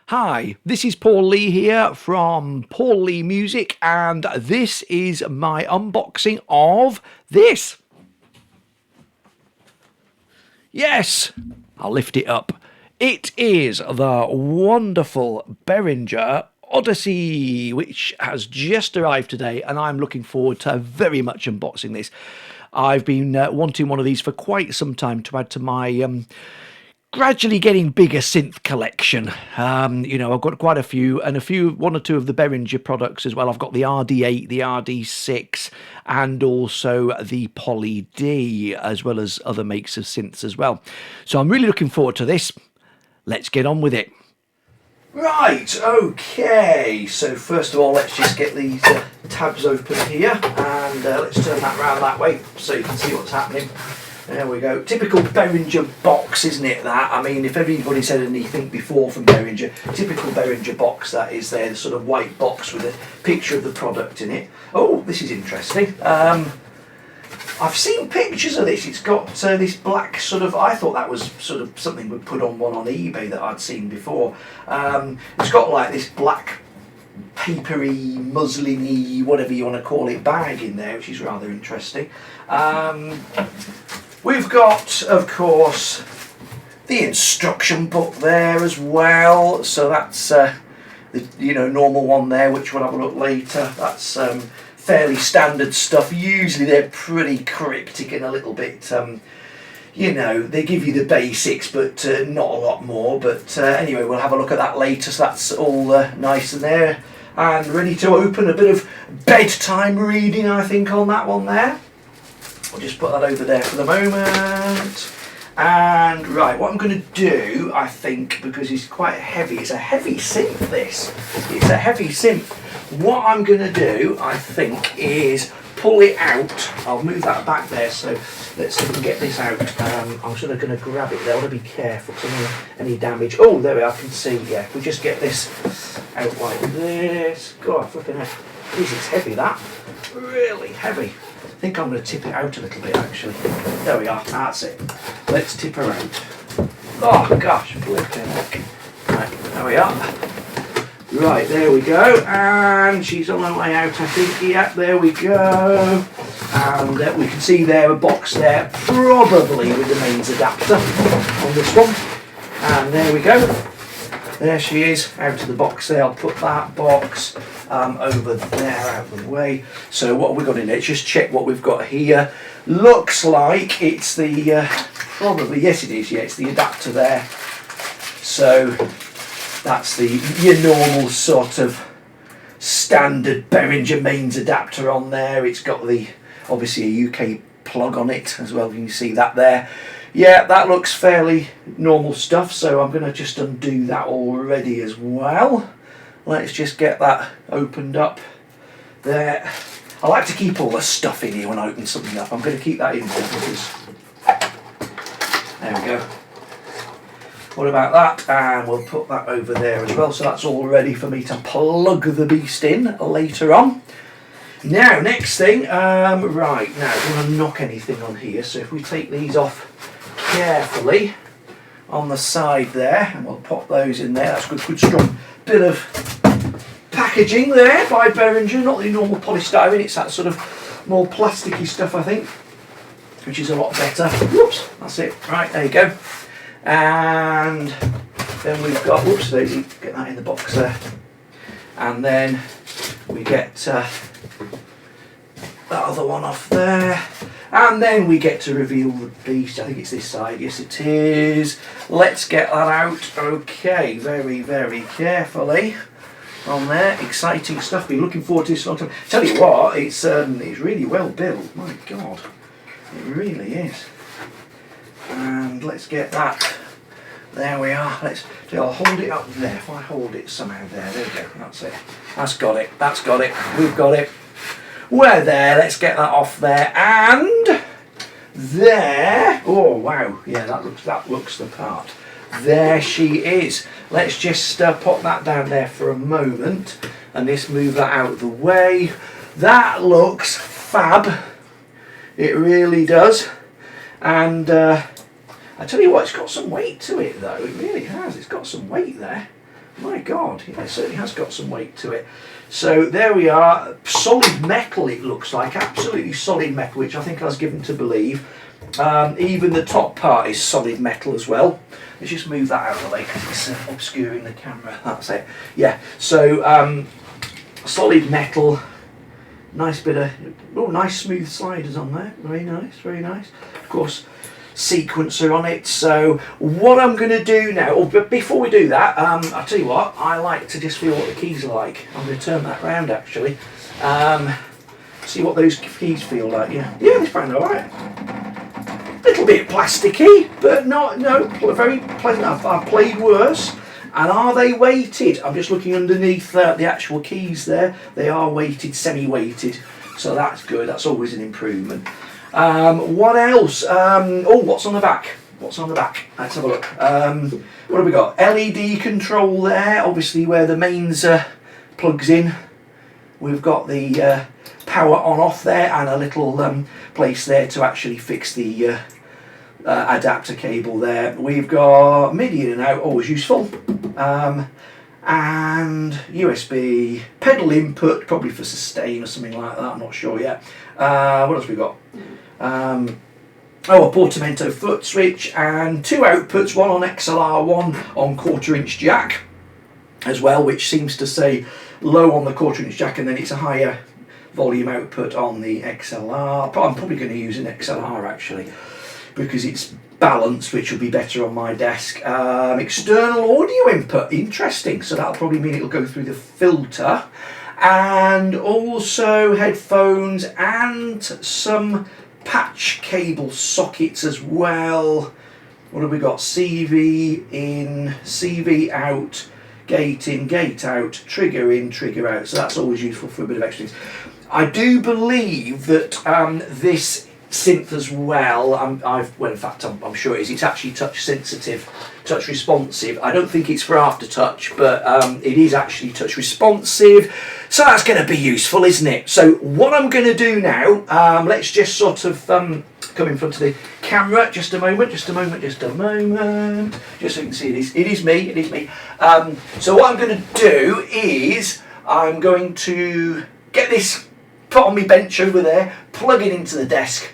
Hi, this is Paul Lee here from Paul Lee Music, and this is my unboxing of this. Yes, I'll lift it up. It is the wonderful Behringer Odeyssey, which has just arrived today, and I'm looking forward to very much unboxing this. I've been wanting one of these for quite some time to add to my gradually getting bigger synth collection. I've got quite a few, and one or two of the Behringer products as well. I've got the RD8, the RD6, and also the Poly D, as well as other makes of synths as well. So I'm really looking forward to this. Let's get on with it. Right, okay, so first of all let's just get these tabs open here, and let's turn that round that way so you can see what's happening. There we go. Typical Behringer box, isn't it, that? I mean, if everybody said anything before from Behringer, typical Behringer box, that is there, the sort of white box with a picture of the product in it. Oh, this is interesting. I've seen pictures of this. It's got this black sort of, I thought that was sort of something we'd put on one on eBay that I'd seen before. It's got like this black papery, musliny, whatever you want to call it, bag in there, which is rather interesting. We've got, of course, the instruction book there as well. So that's the normal one there, which we'll have a look later. That's fairly standard stuff. Usually they're pretty cryptic and a little bit, they give you the basics, but not a lot more. But anyway, we'll have a look at that later. So that's all nice and there, and ready to open. A bit of bedtime reading, I think, on that one there. I'll just put that over there for the moment. And right, what I'm going to do, I think, because it's quite heavy, it's a heavy synth, this. It's a heavy synth. What I'm going to do, I think, is pull it out. I'll move that back there, so let's see if we can get this out. I'm sort of going to grab it there. I want to be careful because any damage. Oh, there we are, I can see, yeah. If we just get this out like this. God, flipping heck. Jeez, it's heavy, that. Really heavy. I think I'm going to tip it out a little bit, actually. There we are, that's it. Let's tip her out. Oh gosh, flipping heck. Right, there we are. Right, there we go. And she's on her way out, I think. Yeah, there we go. And we can see there a box there, probably with the mains adapter on this one. And there we go. There she is, out of the box there. I'll put that box over there out of the way. So what have we got in there? Let's just check what we've got here. Looks like it's the, probably, yes it is, yeah, it's the adapter there. So that's your normal sort of standard Behringer mains adapter on there. It's got obviously a UK plug on it as well. You can see that there. Yeah, that looks fairly normal stuff, so I'm going to just undo that already as well. Let's just get that opened up there. I like to keep all the stuff in here when I open something up. I'm going to keep that in there because... There we go. What about that? And we'll put that over there as well, so that's all ready for me to plug the beast in later on. Now, next thing, right, now, I don't want to knock anything on here, so if we take these off carefully on the side there, and we'll pop those in there. That's good strong bit of packaging there by Behringer, not the normal polystyrene, it's that sort of more plasticky stuff, I think, which is a lot better. Whoops, that's it. Right, there you go. And then we've got, whoops, Daisy, get that in the box there. And then we get that other one off there. And then we get to reveal the beast. I think it's this side. Yes, it is. Let's get that out. Okay, very, very carefully on there. Exciting stuff. Been looking forward to this for a long time. Tell you what, it's really well built. My God, it really is. And let's get that. There we are. I'll hold it up there. If I hold it somehow there we go. That's it. That's got it. That's got it. We've got it. We're there, let's get that off there, and there, oh wow, yeah, that looks the part. There she is. Let's just pop that down there for a moment, and just move that out of the way. That looks fab, it really does, and I tell you what, it's got some weight to it though, it really has, it's got some weight there. My God, yeah, it certainly has got some weight to it. So there we are, solid metal it looks like, absolutely solid metal, which I think I was given to believe. Even the top part is solid metal as well. Let's just move that out of the way because it's obscuring the camera. That's it. Yeah, so solid metal, nice bit of, oh, nice smooth sliders on there. Very nice, very nice. Of course, sequencer on it. So what I'm going to do now, or before we do that, I'll tell you what, I like to just feel what the keys are like. I'm going to turn that round actually. See what those keys feel like. Yeah, they sound alright. Little bit plasticky, but very pleasant. I've played worse. And are they weighted? I'm just looking underneath the actual keys there. They are weighted, semi-weighted, so that's good. That's always an improvement. What else? What's on the back? What's on the back? Let's have a look. What have we got? LED control there, obviously where the mains plugs in. We've got the power on off there and a little place there to actually fix the adapter cable there. We've got MIDI in and out, always useful. And USB pedal input, probably for sustain or something like that, I'm not sure yet. What else we got? A portamento foot switch and two outputs, one on XLR, one on 1/4" jack as well, which seems to say low on the 1/4" jack and then it's a higher volume output on the XLR. I'm probably going to use an XLR actually because it's balanced, which will be better on my desk. External audio input, interesting, so that'll probably mean it'll go through the filter. And also headphones and some patch cable sockets as well. What have we got? CV in, CV out, gate in, gate out, trigger in, trigger out. So that's always useful for a bit of extra things. I do believe that this synth as well, in fact I'm sure it is, it's actually touch sensitive, touch responsive. I don't think it's for aftertouch, but it is actually touch responsive, so that's going to be useful, isn't it? So what I'm going to do now, let's just sort of come in front of the camera, just a moment, just so you can see it is me. So what I'm going to do is I'm going to get this put on my bench over there, plug it into the desk,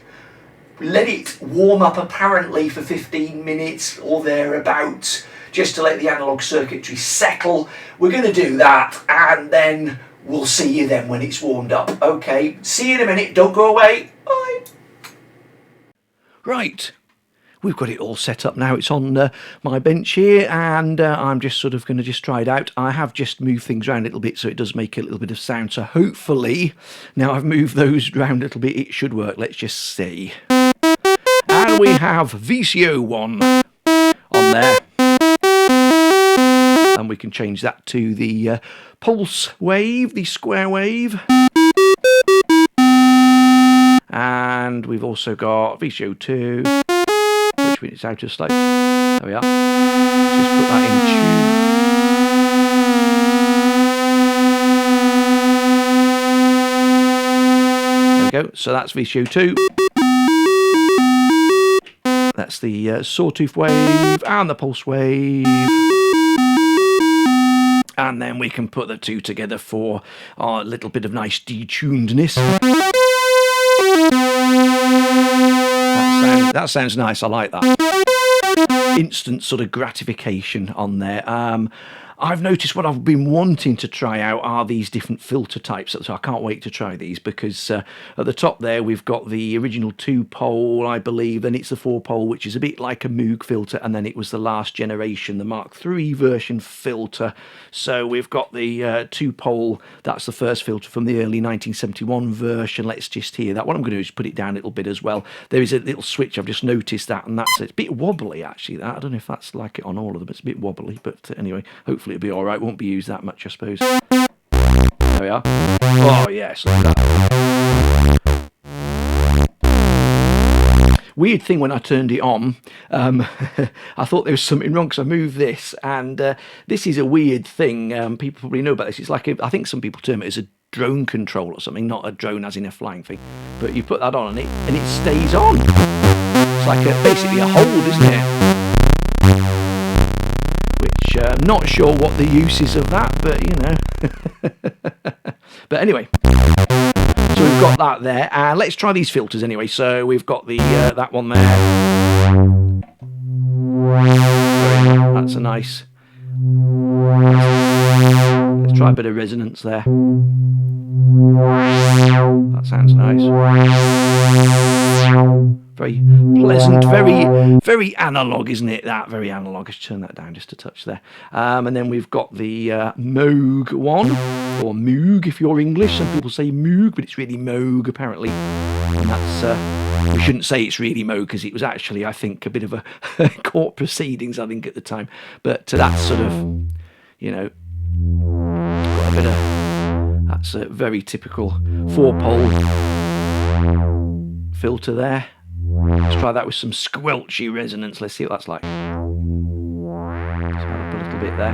let it warm up apparently for 15 minutes or thereabouts, just to let the analog circuitry settle. We're going to do that and then we'll see you then when it's warmed up. Okay, see you in a minute, don't go away, bye. Right, we've got it all set up now. It's on my bench here and I'm just sort of going to just try it out. I have just moved things around a little bit so it does make a little bit of sound, so hopefully now I've moved those around a little bit it should work. Let's just see. And we have VCO1 on there, and we can change that to the pulse wave, the square wave, and we've also got VCO2, which means it's out of stage. There we are. Let's just put that in tune. There we go, so that's VCO2. That's the sawtooth wave and the pulse wave. And then we can put the two together for our little bit of nice detunedness. That sounds nice, I like that. Instant sort of gratification on there. I've noticed what I've been wanting to try out are these different filter types, so I can't wait to try these because at the top there we've got the original 2-pole, I believe, then it's the 4-pole, which is a bit like a Moog filter, and then it was the last generation, the Mark III version filter. So we've got the 2-pole, that's the first filter from the early 1971 version. Let's just hear that. What I'm going to do is put it down a little bit as well. There is a little switch, I've just noticed that, and it's a bit wobbly actually, that. I don't know if that's like it on all of them, it's a bit wobbly, but anyway, hopefully it'll be alright, won't be used that much I suppose. There we are. Oh yes, look at that. Weird thing when I turned it on, I thought there was something wrong because I moved this, and this is a weird thing, people probably know about this. It's like, I think some people term it as a drone control or something, not a drone as in a flying thing, but you put that on and it stays on. It's like basically a hold, isn't it? Which Not sure what the use is of that, but you know. But anyway, so we've got that there, and let's try these filters anyway. So we've got the that one there. That's a nice. Let's try a bit of resonance there. That sounds nice. Very pleasant, very analog, isn't it? That very analog. Let's turn that down just a touch there. And then we've got the Moog one, or Moog if you're English. Some people say Moog, but it's really Moog apparently. And that's we shouldn't say it's really Moog because it was actually, I think, a bit of a court proceedings, I think, at the time. But that's sort of, you know, got a bit of, that's a very typical 4-pole filter there. Let's try that with some squelchy resonance. Let's see what that's like. Let's add up a little bit there.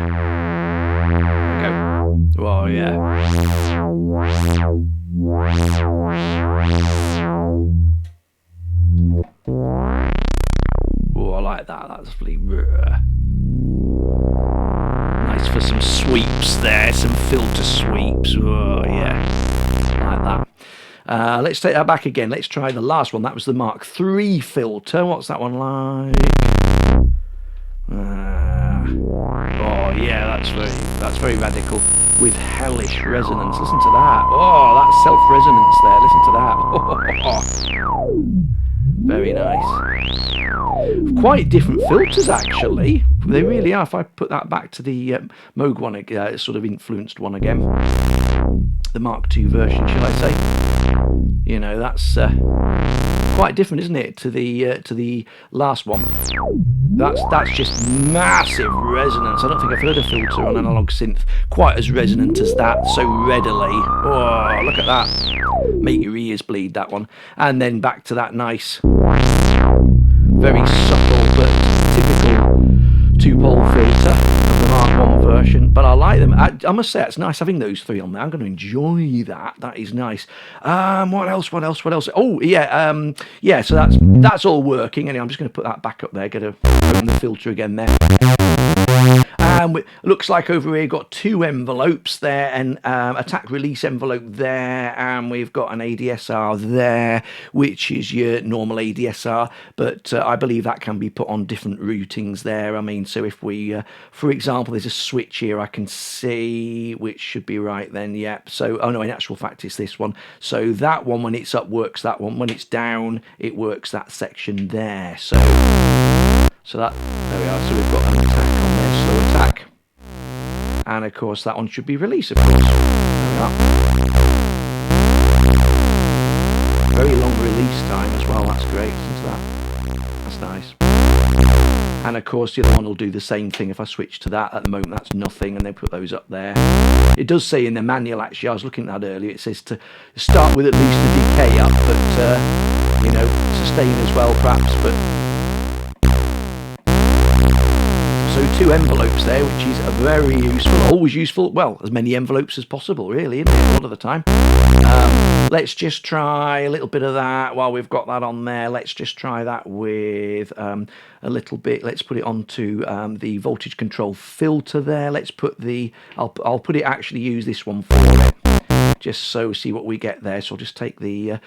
There we go. Oh yeah. Oh, I like that. That's really nice for some sweeps there, some filter sweeps. Oh yeah, like that. Let's take that back again. Let's try the last one. That was the Mark III filter. What's that one like? Oh yeah, that's very radical with hellish resonance. Listen to that. Oh, that self-resonance there. Listen to that. Oh, very nice. Quite different filters actually. They really are. If I put that back to the Moog one, sort of influenced one again. The Mark II version, shall I say? You know, that's quite different, isn't it, to the last one? That's just massive resonance. I don't think I've heard a filter on analog synth quite as resonant as that so readily. Oh, look at that! Make your ears bleed, that one. And then back to that nice, very subtle but typical 2-pole filter of the Mark I version, but I like them. I must say it's nice having those three on there. I'm going to enjoy that. That is nice. What else? Oh yeah, yeah. So that's all working. Anyway, I'm just going to put that back up there. Get to open the filter again there. Looks like over here got 2 envelopes there, and attack release envelope there, and we've got an ADSR there, which is your normal ADSR, but I believe that can be put on different routings there. I mean, so if we, for example, there's a switch here I can see, which should be right then, yep. So, oh no, in actual fact it's this one. So that one, when it's up, works that one. When it's down, it works that section there. So that, there we are. So we've got an attack on there, slow attack. And of course that one should be release, of course. There we are. Very long release time as well, that's great, isn't that? That's nice. And of course the other one will do the same thing. If I switch to that, at the moment that's nothing, and they put those up there. It does say in the manual, actually, I was looking at that earlier, it says to start with at least the decay up, but you know, sustain as well perhaps, but so 2 envelopes there, which is very useful, always useful, well, as many envelopes as possible, really, isn't it, a lot of the time. Let's just try a little bit of that while we've got that on there. Let's just try that with a little bit. Let's put it onto the voltage control filter there. Let's put the, I'll put it, actually use this one for it, just so see what we get there. So I'll just take the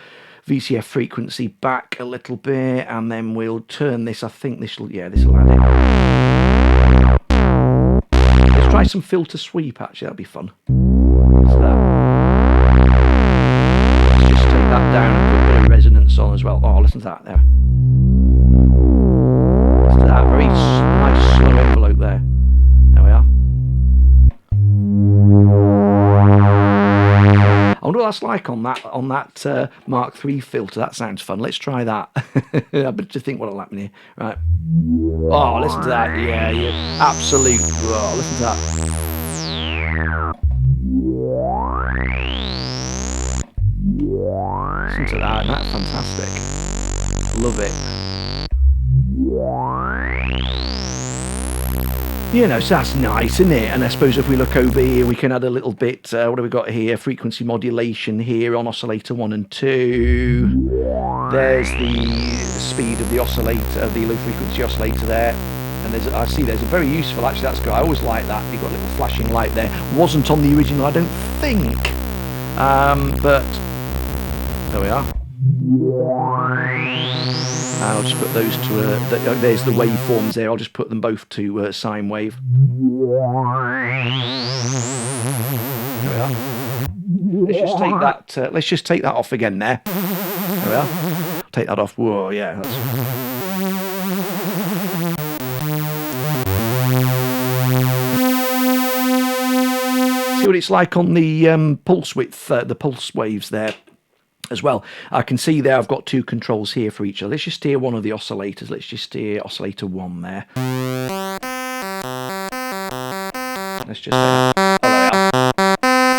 VCF frequency back a little bit, and then we'll turn this, I think this will, yeah, this will add it. Let's try some filter sweep, actually, that'll be fun. So let's just take that down and put a bit of resonance on as well. Oh, listen to that there. Listen to that, very nice slow envelope there. There we are. I wonder what that's like on that Mark III filter. That sounds fun. Let's try that. I bet you think what'll happen here. Right. Oh, listen to that. Yeah, yeah. Absolute. Oh, listen to that. Listen to that. That's fantastic. Love it. You know, so that's nice, isn't it? And I suppose if we look over here, we can add a little bit, what have we got here? Frequency modulation here on oscillator 1 and 2. There's the speed of the oscillator, of the low frequency oscillator there. And I see there's a very useful, actually that's good, I always like that, you've got a little flashing light there. Wasn't on the original, I don't think, but there we are. And I'll just put those to, there's the waveforms there, I'll just put them both to sine wave. There we are. Let's just take that off again there. There we are. Take that off. Whoa, yeah. That's... See what it's like on the pulse width, the pulse waves there as well. I can see there I've got two controls here for each other. Let's just steer one of the oscillators. Let's just steer oscillator 1 there. Let's just... oh, there we are.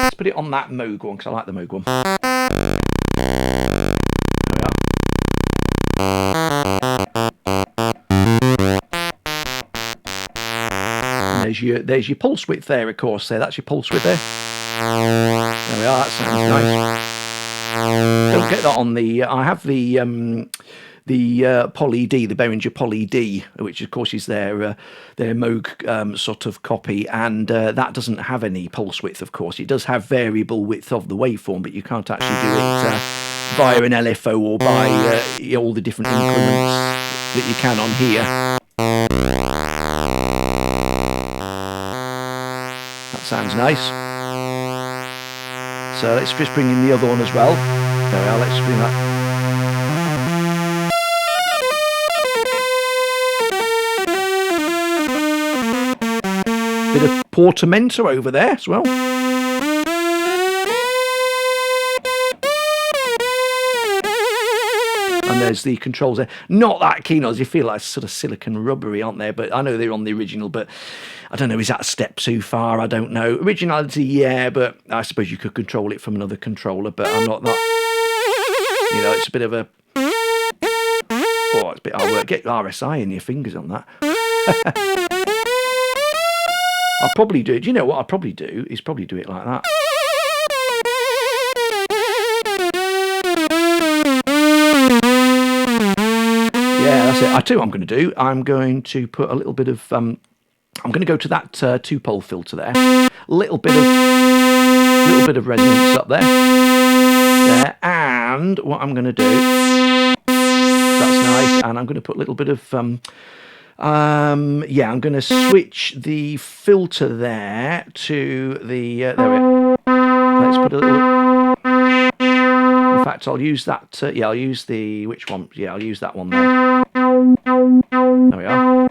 Let's put it on that Moog one, because I like the Moog one. There we are. And there's your pulse width there, of course. That's your pulse width there. There we are. That sounds nice. Don't get that on the... I have the Poly D, the Behringer Polyd, which of course is their Moog sort of copy, and that doesn't have any pulse width, of course. It does have variable width of the waveform, but you can't actually do it via an LFO or by all the different increments that you can on here. That sounds nice. So let's just bring in the other one as well. There we are, let's bring that. Bit of portamento over there as well. And there's the controls there. Not that keen on, as you feel like sort of silicon rubbery, aren't they? But I know they're on the original, but I don't know, is that a step too far? I don't know. Originality, yeah, but I suppose you could control it from another controller, but I'm not that... You know, it's a bit of a... Oh, it's a bit hard work. Get RSI in your fingers on that. I'll probably do it. Do you know what I'll probably do? Is probably do it like that. Yeah, that's it. I tell you what I'm going to do. I'm going to put a little bit of... I'm going to go to that 2-pole filter there. A little bit of resonance up there. There. And what I'm going to do... That's nice. And I'm going to put a little bit of... yeah, I'm going to switch the filter there to the... there we go. Let's put a little... In fact, I'll use that... yeah, I'll use the... Which one? Yeah, I'll use that one there. There we are.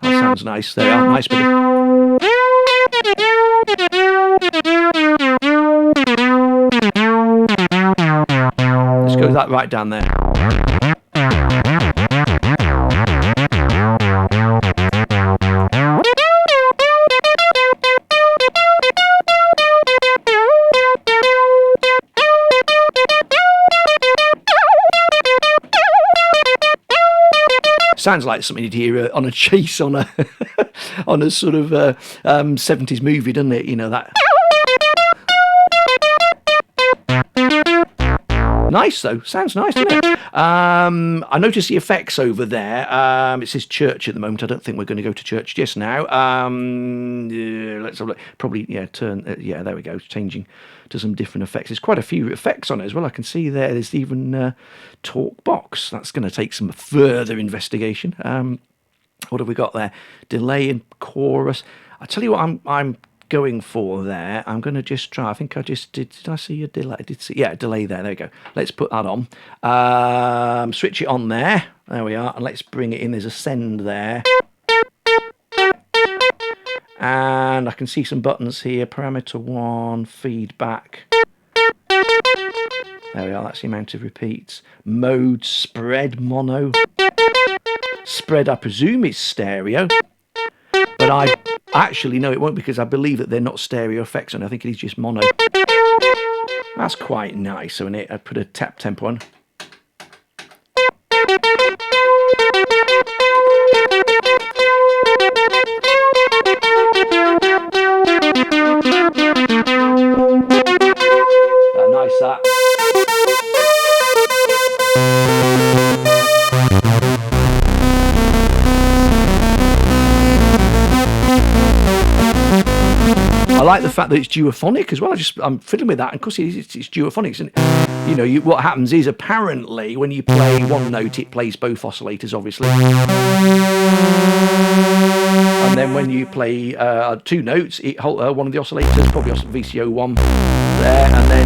That sounds nice. There we are. Nice bit of... Let's go that right down there. Sounds like something you'd hear on a chase on a on a sort of 70s movie, doesn't it? You know that. Nice though, sounds nice, doesn't it? I noticed the effects over there. It says church at the moment. I don't think we're going to go to church just now. Yeah, let's have a look. Probably, yeah, turn. Yeah, there we go. Changing to some different effects. There's quite a few effects on it as well. I can see there's even talk box. That's going to take some further investigation. What have we got there? Delay and chorus. I tell you what, I'm going for there. I'm going to just try. I think I just did. Did I see a delay? I did see. Yeah, delay there. There we go. Let's put that on. Switch it on there. There we are. And let's bring it in. There's a send there. And I can see some buttons here. Parameter 1, feedback. There we are. That's the amount of repeats. Mode, spread, mono. Spread, I presume it's stereo. But I actually no, it won't, because I believe that they're not stereo effects, and I think it is just mono. That's quite nice, isn't it? I'd put a tap tempo on. Nice that. I like the fact that it's duophonic as well. I'm fiddling with that, and of course it's duophonic. And you know, what happens is apparently when you play one note, it plays both oscillators, obviously. And then when you play two notes, it one of the oscillators, probably VCO1 there, and then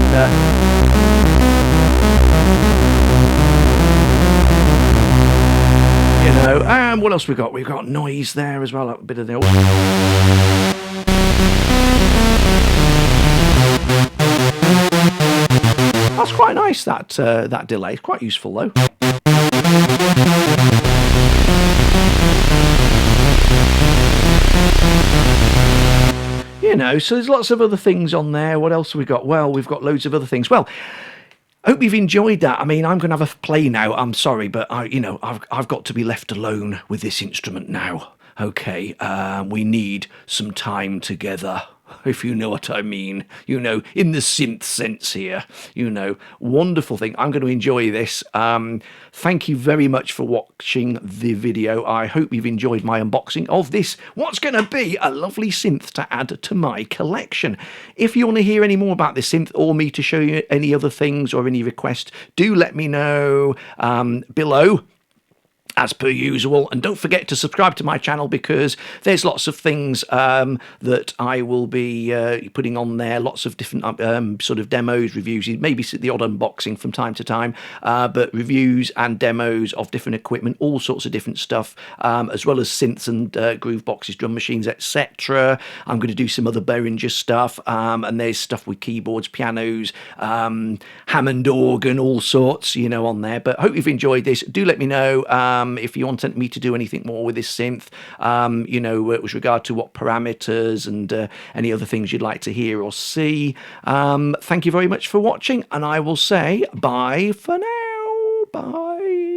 you know, and what else we got? We've got noise there as well, a bit of the old. That's quite nice. That delay. It's quite useful though. You know, so there's lots of other things on there. What else have we got? Well, we've got loads of other things. Well, hope you've enjoyed that. I mean, I'm going to have a play now. I'm sorry, but I've got to be left alone with this instrument now. Okay, we need some time together, if you know what I mean. You know, in the synth sense here. You know, wonderful thing. I'm going to enjoy this. Thank you very much for watching the video. I hope you've enjoyed my unboxing of this, what's going to be a lovely synth to add to my collection. If you want to hear any more about this synth, or me to show you any other things or any requests, do let me know below, as per usual. And don't forget to subscribe to my channel, because there's lots of things that I will be putting on there, lots of different sort of demos, reviews, maybe the odd unboxing from time to time, but reviews and demos of different equipment, all sorts of different stuff, as well as synths and groove boxes, drum machines, etc. I'm going to do some other Behringer stuff, and there's stuff with keyboards, pianos, Hammond organ, all sorts, you know, on there. But hope you've enjoyed this. Do let me know if you want me to do anything more with this synth, you know, with regard to what parameters and any other things you'd like to hear or see. Thank you very much for watching, and I will say bye for now. Bye.